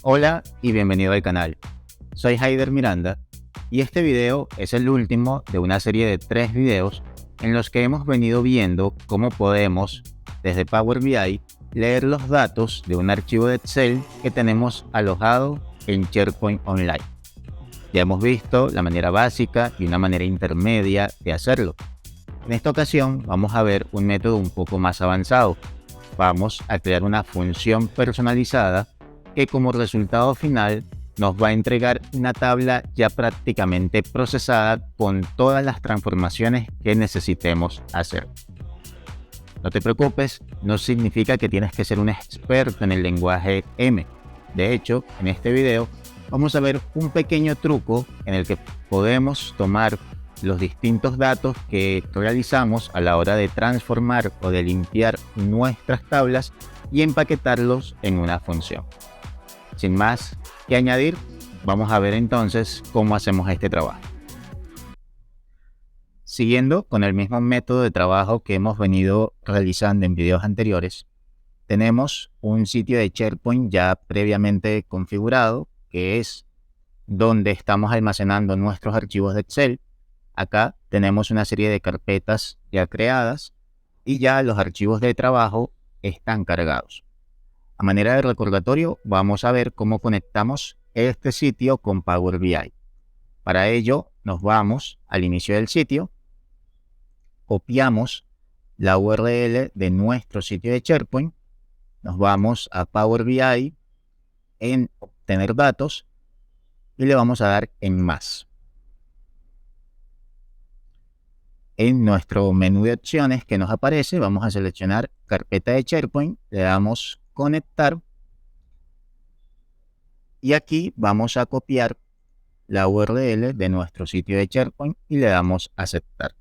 Hola y bienvenido al canal. Soy Haider Miranda y este video es el último de una serie de 3 videos en los que hemos venido viendo cómo podemos, desde Power BI, leer los datos de un archivo de Excel que tenemos alojado en SharePoint Online. Ya hemos visto la manera básica y una manera intermedia de hacerlo. En esta ocasión vamos a ver un método un poco más avanzado. Vamos a crear una función personalizada que como resultado final nos va a entregar una tabla ya prácticamente procesada con todas las transformaciones que necesitemos hacer. No te preocupes, no significa que tienes que ser un experto en el lenguaje M. De hecho, en este video vamos a ver un pequeño truco en el que podemos tomar los distintos datos que realizamos a la hora de transformar o de limpiar nuestras tablas y empaquetarlos en una función. Sin más que añadir, vamos a ver entonces cómo hacemos este trabajo. Siguiendo con el mismo método de trabajo que hemos venido realizando en videos anteriores, tenemos un sitio de SharePoint ya previamente configurado, que es donde estamos almacenando nuestros archivos de Excel. Acá tenemos una serie de carpetas ya creadas y ya los archivos de trabajo están cargados. A manera de recordatorio, vamos a ver cómo conectamos este sitio con Power BI. Para ello, nos vamos al inicio del sitio, copiamos la URL de nuestro sitio de SharePoint, nos vamos a Power BI, en obtener datos y le vamos a dar en más. En nuestro menú de opciones que nos aparece, vamos a seleccionar carpeta de SharePoint, le damos conectar y aquí vamos a copiar la URL de nuestro sitio de SharePoint y le damos aceptar.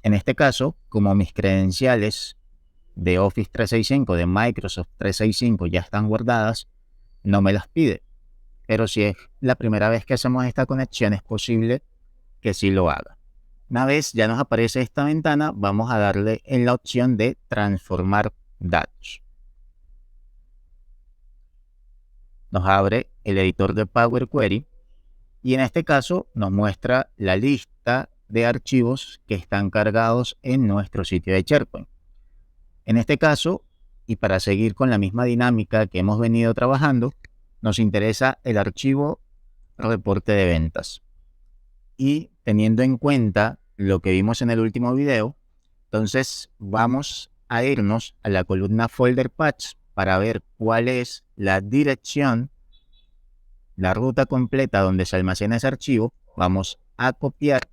En este caso, como mis credenciales de Office 365, de Microsoft 365 ya están guardadas, no me las pide. Pero si es la primera vez que hacemos esta conexión, es posible que sí lo haga. Una vez ya nos aparece esta ventana, vamos a darle en la opción de transformar datos. Nos abre el editor de Power Query y en este caso nos muestra la lista de archivos que están cargados en nuestro sitio de SharePoint. En este caso, y para seguir con la misma dinámica que hemos venido trabajando, nos interesa el archivo reporte de ventas. Y teniendo en cuenta lo que vimos en el último video, entonces vamos a irnos a la columna Folder Paths para ver cuál es la dirección, la ruta completa donde se almacena ese archivo. Vamos a copiar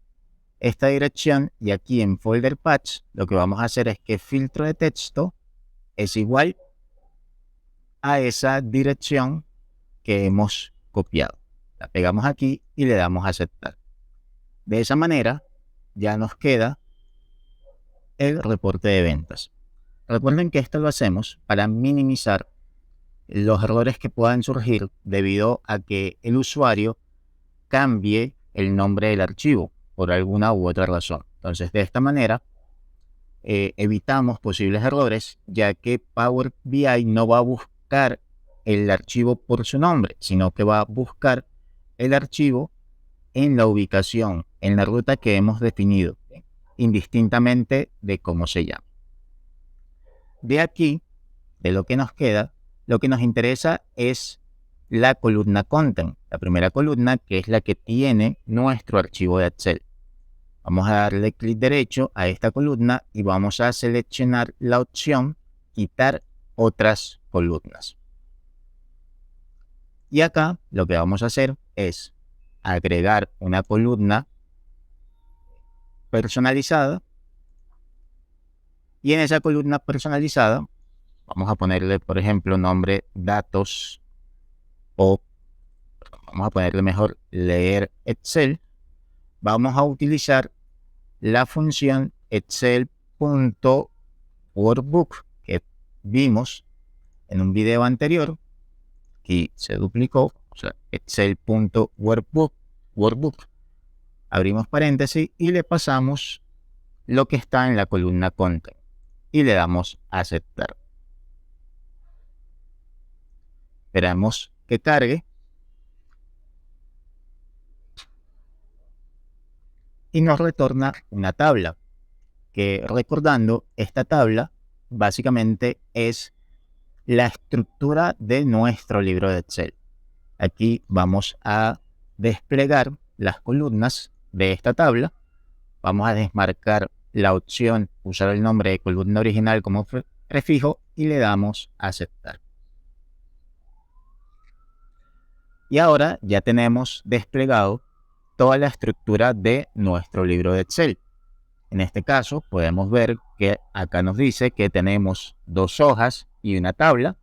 esta dirección y aquí en Folder Paths lo que vamos a hacer es que filtro de texto es igual a esa dirección que hemos copiado. La pegamos aquí y le damos a aceptar. De esa manera ya nos queda el reporte de ventas. Recuerden que esto lo hacemos para minimizar los errores que puedan surgir debido a que el usuario cambie el nombre del archivo por alguna u otra razón. Entonces, de esta manera evitamos posibles errores, ya que Power BI no va a buscar el archivo por su nombre, sino que va a buscar el archivo en la ubicación, en la ruta que hemos definido, indistintamente de cómo se llama. De aquí, de lo que nos queda, lo que nos interesa es la columna Content, la primera columna que es la que tiene nuestro archivo de Excel. Vamos a darle clic derecho a esta columna y vamos a seleccionar la opción quitar otras columnas. Y acá lo que vamos a hacer es agregar una columna personalizada y en esa columna personalizada vamos a ponerle, por ejemplo, nombre datos o vamos a ponerle mejor leer Excel. Vamos a utilizar la función excel.workbook que vimos en un video anterior. Aquí se duplicó, o sea, excel.workbook, abrimos paréntesis y le pasamos lo que está en la columna Content. y le damos a aceptar. Esperamos que cargue y nos retorna una tabla, que recordando, esta tabla básicamente es la estructura de nuestro libro de Excel. Aquí vamos a desplegar las columnas de esta tabla. Vamos a desmarcar la opción usar el nombre de columna original como prefijo y le damos a aceptar. Y ahora ya tenemos desplegado toda la estructura de nuestro libro de Excel. En este caso podemos ver que acá nos dice que tenemos 2 hojas y una tabla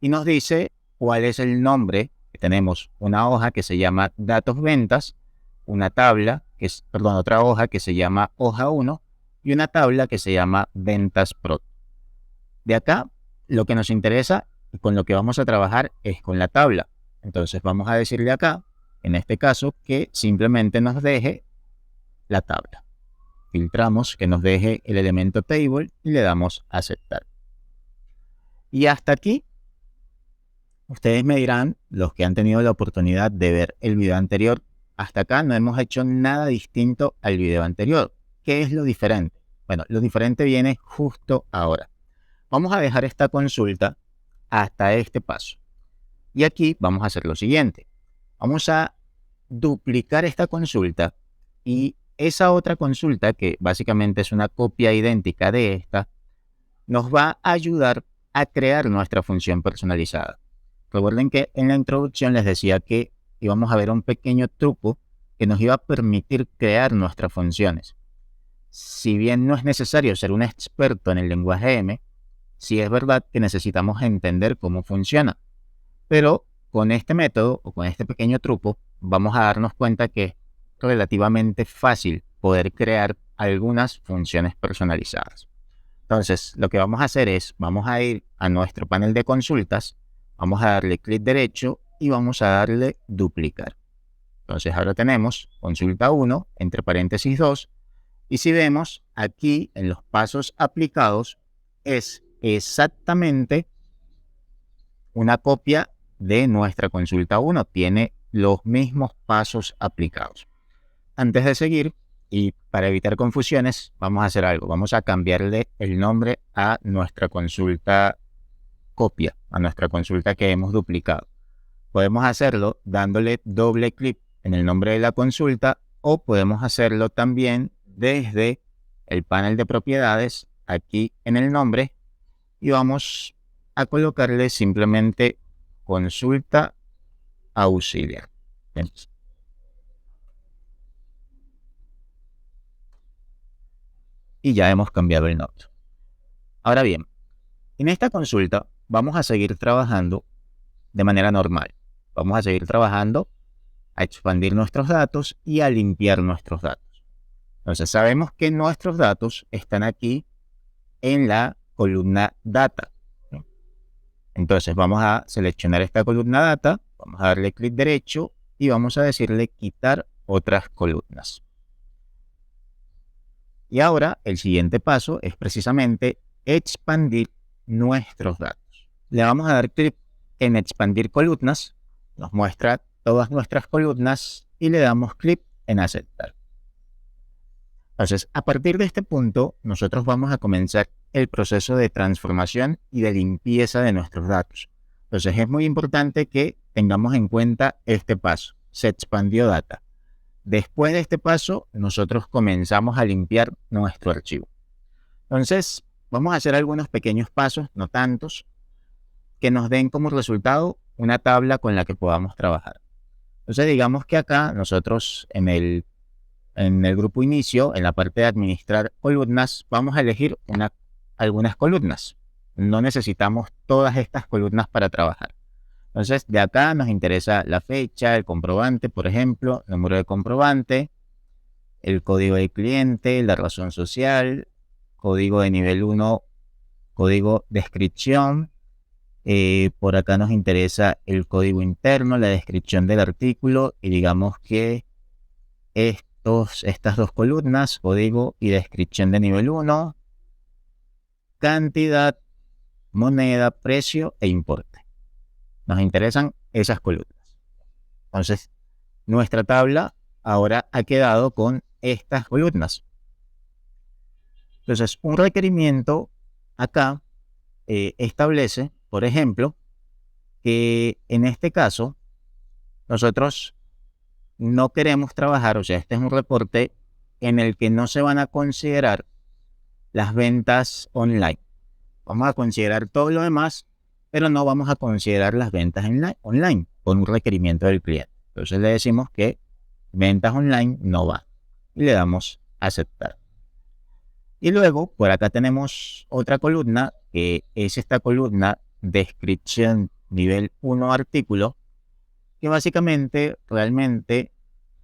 y nos dice cuál es el nombre. Tenemos una hoja que se llama datos ventas, una tabla que es, otra hoja que se llama hoja 1 y una tabla que se llama ventas pro. De acá lo que nos interesa y con lo que vamos a trabajar es con la tabla. Entonces vamos a decirle acá, en este caso, que simplemente nos deje la tabla. Filtramos que nos deje el elemento table y le damos a aceptar. Y hasta aquí, ustedes me dirán, los que han tenido la oportunidad de ver el video anterior, hasta acá no hemos hecho nada distinto al video anterior. ¿Qué es lo diferente? Bueno, lo diferente viene justo ahora. Vamos a dejar esta consulta hasta este paso. Y aquí vamos a hacer lo siguiente. Vamos a duplicar esta consulta y esa otra consulta, que básicamente es una copia idéntica de esta, nos va a ayudar a crear nuestra función personalizada. Recuerden que en la introducción les decía que íbamos a ver un pequeño truco que nos iba a permitir crear nuestras funciones. Si bien no es necesario ser un experto en el lenguaje M, sí es verdad que necesitamos entender cómo funciona. Pero con este método o con este pequeño truco vamos a darnos cuenta que es relativamente fácil poder crear algunas funciones personalizadas. Entonces, lo que vamos a hacer es, vamos a ir a nuestro panel de consultas, vamos a darle clic derecho y vamos a darle duplicar. Entonces, ahora tenemos consulta 1, entre paréntesis 2, y si vemos aquí en los pasos aplicados, es exactamente una copia de nuestra consulta 1, tiene los mismos pasos aplicados. Antes de seguir, y para evitar confusiones, vamos a hacer algo. Vamos a cambiarle el nombre a nuestra consulta copia, a nuestra consulta que hemos duplicado. Podemos hacerlo dándole doble clic en el nombre de la consulta o podemos hacerlo también desde el panel de propiedades, aquí en el nombre, y vamos a colocarle simplemente consulta auxiliar. Bien. Y ya hemos cambiado el nombre. Ahora bien, en esta consulta vamos a seguir trabajando de manera normal. Vamos a seguir trabajando a expandir nuestros datos y a limpiar nuestros datos. Entonces sabemos que nuestros datos están aquí en la columna data. Entonces vamos a seleccionar esta columna data, vamos a darle clic derecho y vamos a decirle quitar otras columnas. Y ahora el siguiente paso es precisamente expandir nuestros datos. Le vamos a dar clic en expandir columnas, nos muestra todas nuestras columnas y le damos clic en aceptar. Entonces, a partir de este punto, nosotros vamos a comenzar el proceso de transformación y de limpieza de nuestros datos. Entonces, es muy importante que tengamos en cuenta este paso. Se expandió data. Después de este paso, nosotros comenzamos a limpiar nuestro archivo. Entonces, vamos a hacer algunos pequeños pasos, no tantos, que nos den como resultado una tabla con la que podamos trabajar. Entonces, digamos que acá nosotros en el grupo inicio, en la parte de administrar columnas, vamos a elegir algunas columnas. No necesitamos todas estas columnas para trabajar. Entonces, de acá nos interesa la fecha, el comprobante, por ejemplo, número de comprobante, el código de cliente, la razón social, código de nivel 1, código descripción. Por acá nos interesa el código interno, la descripción del artículo y digamos que estas dos columnas, código y descripción de nivel 1, cantidad, moneda, precio e importe. Nos interesan esas columnas. Entonces, nuestra tabla ahora ha quedado con estas columnas. Entonces, un requerimiento acá establece, por ejemplo, que en este caso nosotros no queremos trabajar, o sea, este es un reporte en el que no se van a considerar las ventas online. Vamos a considerar todo lo demás, pero no vamos a considerar las ventas online con un requerimiento del cliente. Entonces le decimos que ventas online no va y le damos a aceptar. Y luego por acá tenemos otra columna que es esta columna descripción nivel 1 artículo, que básicamente realmente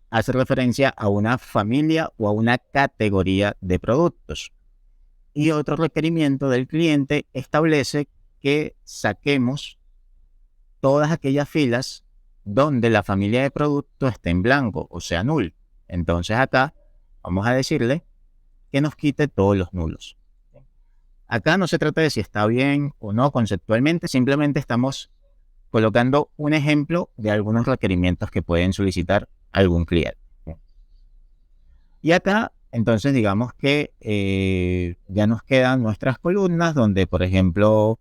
hace referencia a una familia o a una categoría de productos. Y otro requerimiento del cliente establece que saquemos todas aquellas filas donde la familia de productos esté en blanco, o sea, null. Entonces acá vamos a decirle que nos quite todos los nulos. Acá no se trata de si está bien o no conceptualmente, simplemente estamos colocando un ejemplo de algunos requerimientos que pueden solicitar algún cliente. Y acá, entonces, digamos que ya nos quedan nuestras columnas donde, por ejemplo,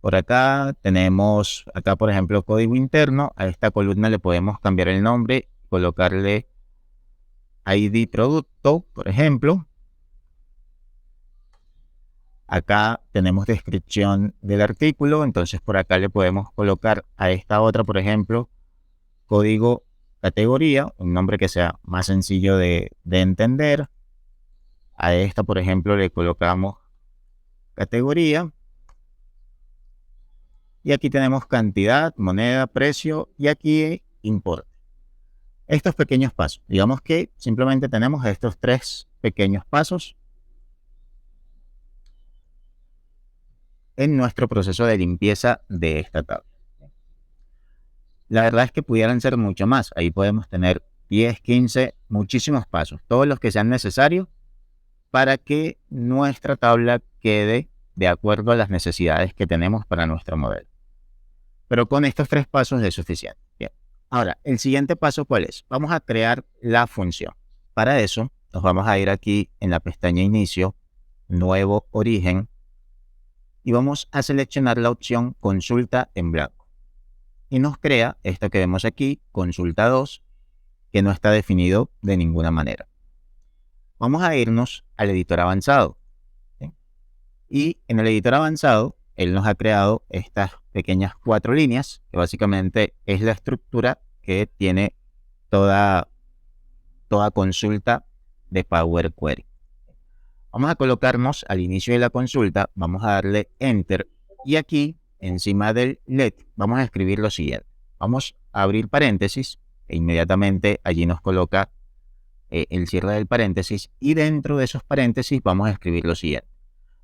por acá tenemos, acá por ejemplo, código interno. A esta columna le podemos cambiar el nombre, colocarle ID producto, por ejemplo. Acá tenemos descripción del artículo, entonces por acá le podemos colocar a esta otra, por ejemplo, código categoría, un nombre que sea más sencillo de entender. A esta, por ejemplo, le colocamos categoría. Y aquí tenemos cantidad, moneda, precio y aquí importe. Estos pequeños pasos. Digamos que simplemente tenemos estos 3 pequeños pasos en nuestro proceso de limpieza de esta tabla. La verdad es que pudieran ser mucho más. Ahí podemos tener 10, 15, muchísimos pasos. Todos los que sean necesarios para que nuestra tabla quede de acuerdo a las necesidades que tenemos para nuestro modelo. Pero con estos 3 pasos es suficiente. Bien. Ahora, el siguiente paso, ¿cuál es? Vamos a crear la función. Para eso, nos vamos a ir aquí en la pestaña Inicio, Nuevo Origen, y vamos a seleccionar la opción Consulta en blanco. Y nos crea esto que vemos aquí, Consulta 2, que no está definido de ninguna manera. Vamos a irnos al editor avanzado. ¿Sí? Y en el editor avanzado, él nos ha creado estas pequeñas 4 líneas, que básicamente es la estructura que tiene toda consulta de Power Query. Vamos a colocarnos al inicio de la consulta, vamos a darle Enter y aquí encima del LED vamos a escribir lo siguiente. Vamos a abrir paréntesis e inmediatamente allí nos coloca el cierre del paréntesis y dentro de esos paréntesis vamos a escribir lo siguiente.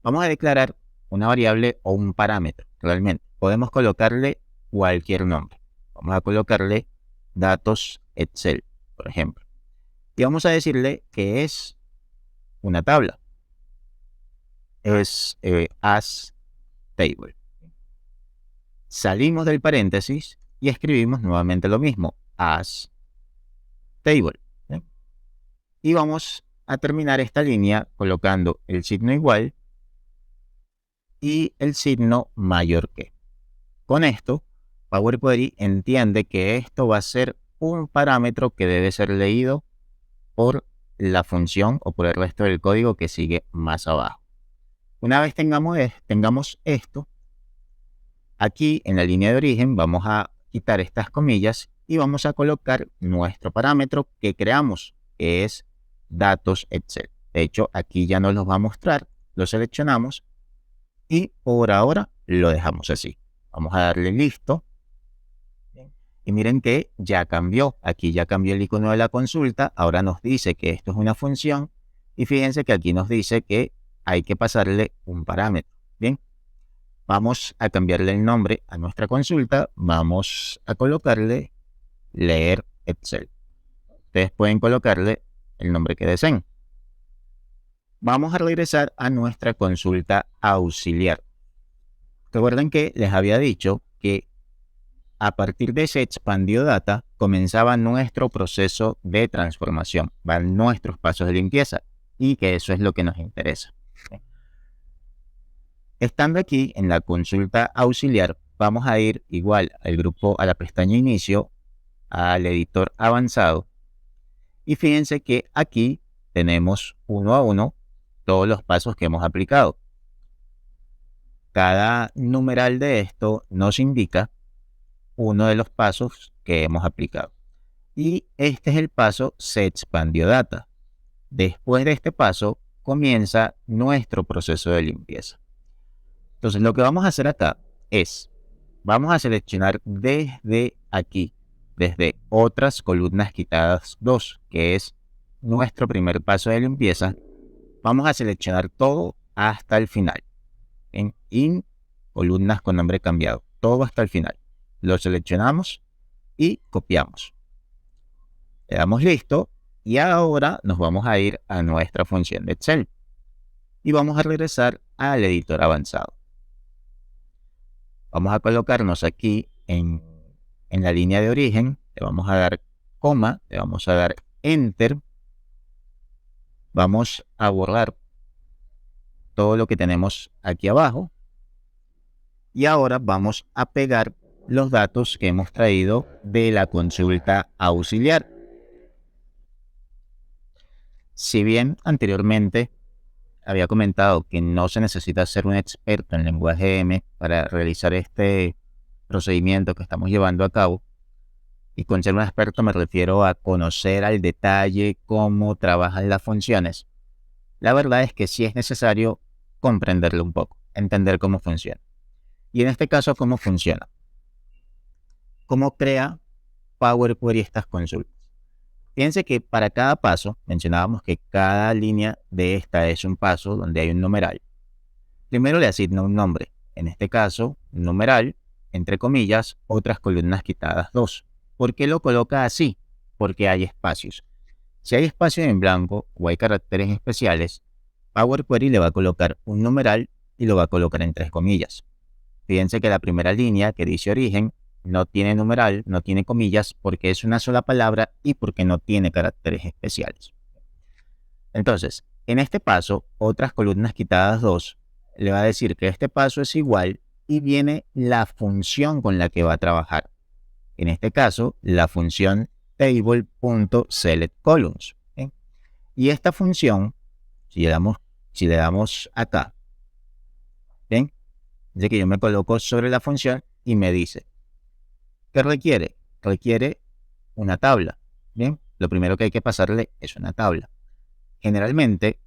Vamos a declarar una variable o un parámetro. Realmente podemos colocarle cualquier nombre. Vamos a colocarle datos Excel, por ejemplo. Y vamos a decirle que es una tabla. Es as table. Salimos del paréntesis y escribimos nuevamente lo mismo, as table. ¿Sí? Y vamos a terminar esta línea colocando el signo igual y el signo mayor que. Con esto, Power Query entiende que esto va a ser un parámetro que debe ser leído por la función o por el resto del código que sigue más abajo. Una vez tengamos esto, aquí en la línea de origen vamos a quitar estas comillas y vamos a colocar nuestro parámetro que creamos, que es datos Excel. De hecho, aquí ya nos los va a mostrar, lo seleccionamos y por ahora lo dejamos así. Vamos a darle listo. Y miren que ya cambió. Aquí ya cambió el icono de la consulta. Ahora nos dice que esto es una función. Y fíjense que aquí nos dice que hay que pasarle un parámetro. Bien. Vamos a cambiarle el nombre a nuestra consulta. Vamos a colocarle leer Excel. Ustedes pueden colocarle el nombre que deseen. Vamos a regresar a nuestra consulta auxiliar. Recuerden que les había dicho que a partir de ese expandió data comenzaba nuestro proceso de transformación, van nuestros pasos de limpieza y que eso es lo que nos interesa. Estando aquí en la consulta auxiliar, vamos a ir igual al grupo, a la pestaña inicio, al editor avanzado y fíjense que aquí tenemos uno a uno todos los pasos que hemos aplicado. Cada numeral de esto nos indica uno de los pasos que hemos aplicado. Y este es el paso se expandió data. Después de este paso comienza nuestro proceso de limpieza. Entonces lo que vamos a hacer acá es, vamos a seleccionar desde aquí, desde otras columnas quitadas 2, que es nuestro primer paso de limpieza. Vamos a seleccionar todo hasta el final. En columnas con nombre cambiado, todo hasta el final. Lo seleccionamos y copiamos. Le damos listo y ahora nos vamos a ir a nuestra función de Excel y vamos a regresar al editor avanzado. Vamos a colocarnos aquí en la línea de origen, le vamos a dar coma, le vamos a dar enter, vamos a borrar todo lo que tenemos aquí abajo y ahora vamos a pegar los datos que hemos traído de la consulta auxiliar. Si bien anteriormente había comentado que no se necesita ser un experto en lenguaje M para realizar este procedimiento que estamos llevando a cabo, y con ser un experto me refiero a conocer al detalle cómo trabajan las funciones, la verdad es que sí es necesario comprenderlo un poco, entender cómo funciona. Y en este caso, ¿cómo funciona? ¿Cómo crea Power Query estas consultas? Fíjense que para cada paso, mencionábamos que cada línea de esta es un paso donde hay un numeral. Primero le asigna un nombre, en este caso, numeral, entre comillas, otras columnas quitadas 2. ¿Por qué lo coloca así? Porque hay espacios. Si hay espacio en blanco o hay caracteres especiales, Power Query le va a colocar un numeral y lo va a colocar entre comillas. Fíjense que la primera línea que dice origen no tiene numeral, no tiene comillas porque es una sola palabra y porque no tiene caracteres especiales. Entonces, en este paso, otras columnas quitadas 2, le va a decir que este paso es igual y viene la función con la que va a trabajar. En este caso, la función table.selectColumns. Y esta función, si le damos acá, ¿ven? Dice que yo me coloco sobre la función y me dice, ¿qué requiere? Requiere una tabla. Bien, lo primero que hay que pasarle es una tabla. Generalmente,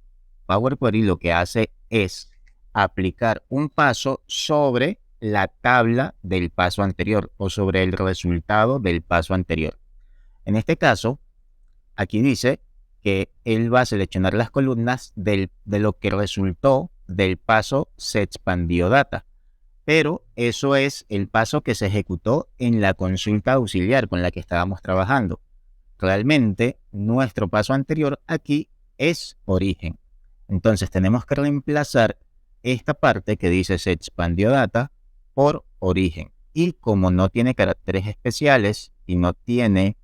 Power Query lo que hace es aplicar un paso sobre la tabla del paso anterior o sobre el resultado del paso anterior. En este caso, aquí dice que él va a seleccionar las columnas de lo que resultó del paso se expandió data. Pero eso es el paso que se ejecutó en la consulta auxiliar con la que estábamos trabajando. Realmente, nuestro paso anterior aquí es origen. Entonces, tenemos que reemplazar esta parte que dice se expandió data por origen. Y como no tiene caracteres especiales y no tiene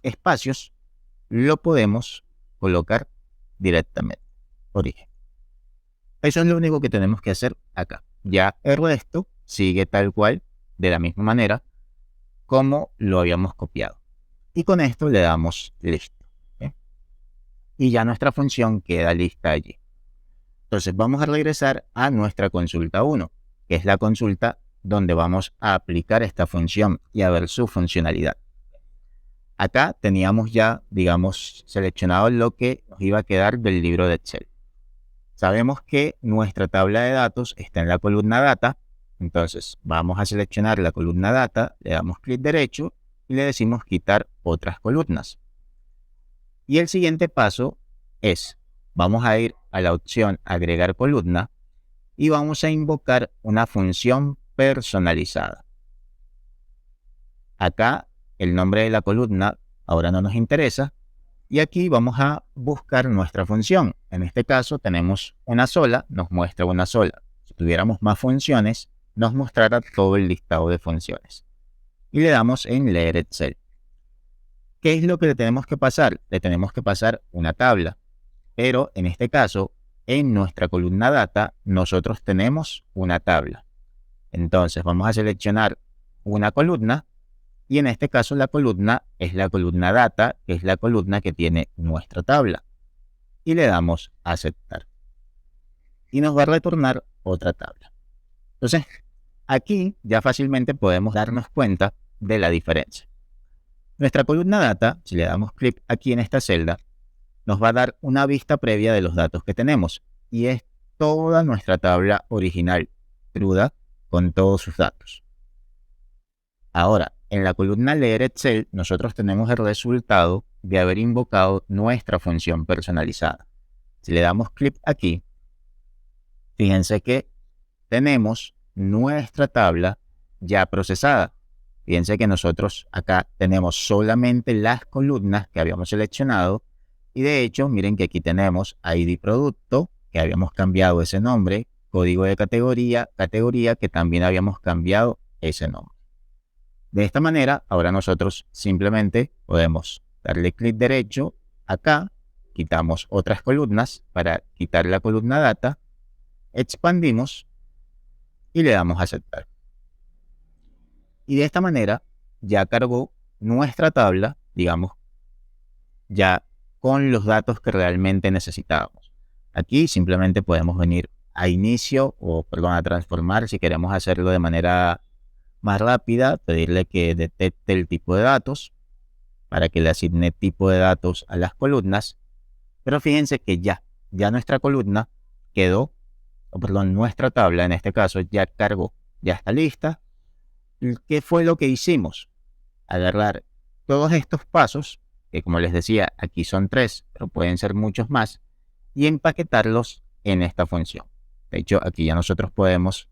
espacios, lo podemos colocar directamente origen. Eso es lo único que tenemos que hacer acá. Ya el resto sigue tal cual, de la misma manera, como lo habíamos copiado. Y con esto le damos listo. ¿Bien? Y ya nuestra función queda lista allí. Entonces vamos a regresar a nuestra consulta 1, que es la consulta donde vamos a aplicar esta función y a ver su funcionalidad. Acá teníamos ya, digamos, seleccionado lo que nos iba a quedar del libro de Excel. Sabemos que nuestra tabla de datos está en la columna data, entonces vamos a seleccionar la columna data, le damos clic derecho y le decimos quitar otras columnas. Y el siguiente paso es, vamos a ir a la opción agregar columna y vamos a invocar una función personalizada. Acá el nombre de la columna ahora no nos interesa, Y aquí vamos a buscar nuestra función. En este caso tenemos una sola, nos muestra una sola. Si tuviéramos más funciones, nos mostrará todo el listado de funciones. Y le damos en Leer Excel. ¿Qué es lo que le tenemos que pasar? Le tenemos que pasar una tabla. Pero en este caso, en nuestra columna Data, nosotros tenemos una tabla. Entonces vamos a seleccionar una columna. Y en este caso la columna es la columna Data, que es la columna que tiene nuestra tabla. Y le damos a aceptar. Y nos va a retornar otra tabla. Entonces, aquí ya fácilmente podemos darnos cuenta de la diferencia. Nuestra columna Data, si le damos clic aquí en esta celda, nos va a dar una vista previa de los datos que tenemos. Y es toda nuestra tabla original, cruda, con todos sus datos. Ahora, en la columna Leer Excel, nosotros tenemos el resultado de haber invocado nuestra función personalizada. Si le damos clic aquí, fíjense que tenemos nuestra tabla ya procesada. Fíjense que nosotros acá tenemos solamente las columnas que habíamos seleccionado. Y de hecho, miren que aquí tenemos ID producto, que habíamos cambiado ese nombre, código de categoría que también habíamos cambiado ese nombre. De esta manera, ahora nosotros simplemente podemos darle clic derecho acá, quitamos otras columnas para quitar la columna Data, expandimos y le damos a aceptar. Y de esta manera ya cargó nuestra tabla, digamos, ya con los datos que realmente necesitábamos. Aquí simplemente podemos venir a inicio a transformar si queremos hacerlo de manera más rápida, pedirle que detecte el tipo de datos para que le asigne tipo de datos a las columnas. Pero fíjense que ya nuestra columna quedó, nuestra tabla en este caso ya cargó, ya está lista. ¿Qué fue lo que hicimos? Agarrar todos estos pasos, que como les decía, aquí son 3, pero pueden ser muchos más, y empaquetarlos en esta función. De hecho, aquí ya nosotros podemos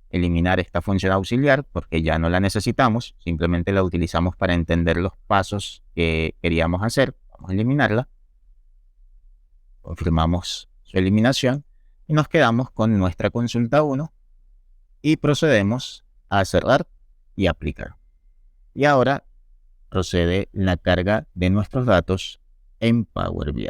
eliminar esta función auxiliar porque ya no la necesitamos, simplemente la utilizamos para entender los pasos que queríamos hacer. Vamos a eliminarla, confirmamos su eliminación y nos quedamos con nuestra consulta 1 y procedemos a cerrar y aplicar. Y ahora procede la carga de nuestros datos en Power BI.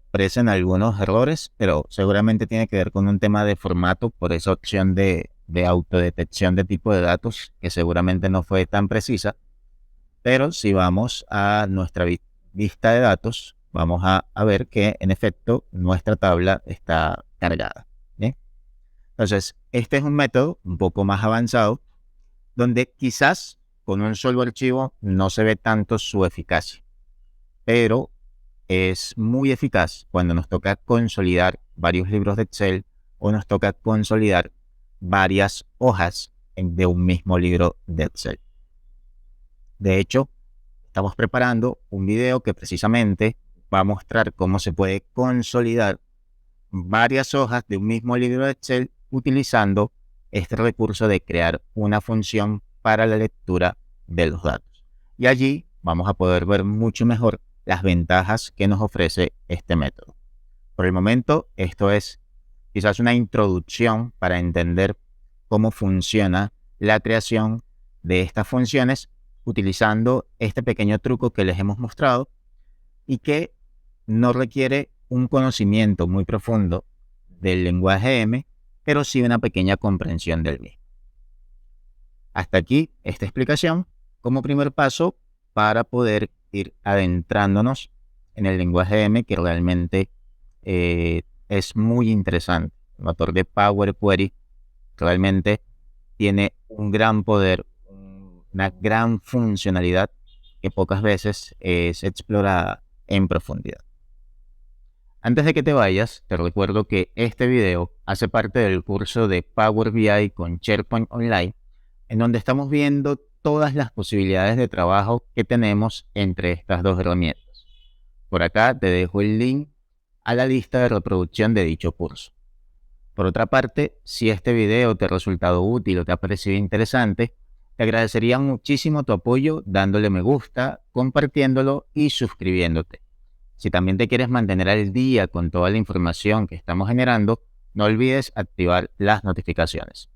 Aparecen algunos errores, pero seguramente tiene que ver con un tema de formato por esa opción de autodetección de tipo de datos que seguramente no fue tan precisa. Pero si vamos a nuestra vista de datos, vamos a ver que en efecto nuestra tabla está cargada. ¿Bien? Entonces, este es un método un poco más avanzado donde quizás con un solo archivo no se ve tanto su eficacia, pero es muy eficaz cuando nos toca consolidar varios libros de Excel o nos toca consolidar varias hojas de un mismo libro de Excel. De hecho, estamos preparando un video que precisamente va a mostrar cómo se puede consolidar varias hojas de un mismo libro de Excel utilizando este recurso de crear una función para la lectura de los datos. Y allí vamos a poder ver mucho mejor las ventajas que nos ofrece este método. Por el momento, esto es quizás una introducción para entender cómo funciona la creación de estas funciones utilizando este pequeño truco que les hemos mostrado y que no requiere un conocimiento muy profundo del lenguaje M, pero sí una pequeña comprensión del mismo. Hasta aquí esta explicación como primer paso para poder ir adentrándonos en el lenguaje M, que realmente es muy interesante. El motor de Power Query realmente tiene un gran poder, una gran funcionalidad que pocas veces es explorada en profundidad. Antes de que te vayas, te recuerdo que este video hace parte del curso de Power BI con SharePoint Online, en donde estamos viendo todas las posibilidades de trabajo que tenemos entre estas dos herramientas. Por acá te dejo el link a la lista de reproducción de dicho curso. Por otra parte, si este video te ha resultado útil o te ha parecido interesante, Te agradecería muchísimo tu apoyo dándole me gusta, compartiéndolo y suscribiéndote. Si también te quieres mantener al día con toda la información que estamos generando, no olvides activar las notificaciones.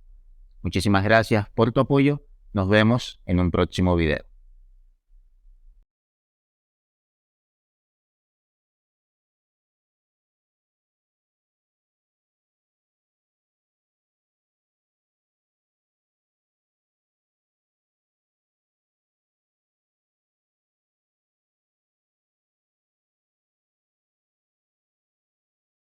Muchísimas gracias por tu apoyo. Nos vemos en un próximo video.